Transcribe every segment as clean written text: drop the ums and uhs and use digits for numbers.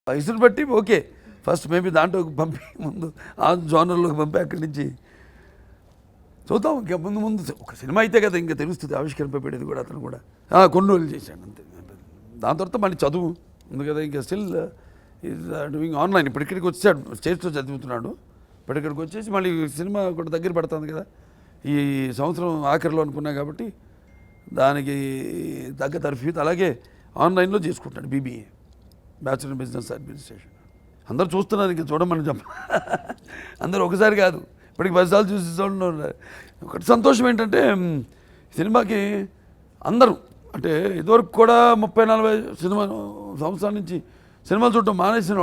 వయసును బట్టి okay, first maybe దాంట్లోకి పంపి ముందు ఆ జోనర్లోకి పంపి అక్కడి నుంచి చూద్దాం. ఇంకా ముందు ముందు ఒక సినిమా అయితే కదా ఇంకా తెలుస్తుంది ఆవిష్కరింపబడేది కూడా. అతను కూడా కొన్ని రోజులు చేశాడు అంతే. దాని తర్వాత మళ్ళీ చదువు ఉంది కదా, ఇంకా స్టిల్ ఈజ్ డూయింగ్ ఆన్లైన్. ఇప్పుడు ఇక్కడికి వచ్చాడు, స్టేట్స్లో చదువుతున్నాడు. ఇప్పుడు ఇక్కడికి వచ్చేసి మళ్ళీ సినిమా కూడా దగ్గర పడుతుంది కదా, ఈ సంవత్సరం ఆఖరిలో అనుకున్నా కాబట్టి దానికి తగ్గ తర్ఫీదు అలాగే ఆన్లైన్లో చేసుకుంటాడు BBA, bachelor in business administration. అందరూ చూస్తున్నారు, ఇంకా చూడమని అందరూ ఒకసారి కాదు, ఇప్పటికి 10 సార్లు చూసి చూడండి. ఒకటి సంతోషం ఏంటంటే సినిమాకి అందరూ అంటే ఇదివరకు కూడా 30-40 సంవత్సరాల నుంచి సినిమాలు చూడటం మానేసిన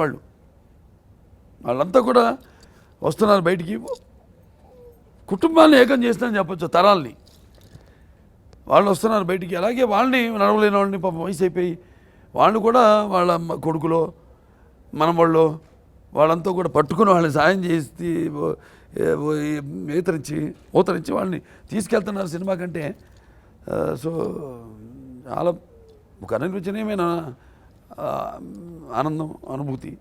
వాళ్ళంతా కూడా వస్తున్నారు బయటికి. కుటుంబాన్ని ఏకం చేస్తానని చెప్పొచ్చు, తరాల్ని వాళ్ళు వస్తున్నారు బయటికి. అలాగే వాళ్ళని నడవలేని వాళ్ళని పాపం వయసు అయిపోయి వాళ్ళు కూడా వాళ్ళ కొడుకులో మనవాళ్ళు వాళ్ళంతా కూడా పట్టుకుని వాళ్ళని సాయం చేసి ఊతరించి వాళ్ళని తీసుకెళ్తున్నారు సినిమా కంటే. సో చాలా ఒక అనిర్వచనీయమైన ఆనందం, అనుభూతి.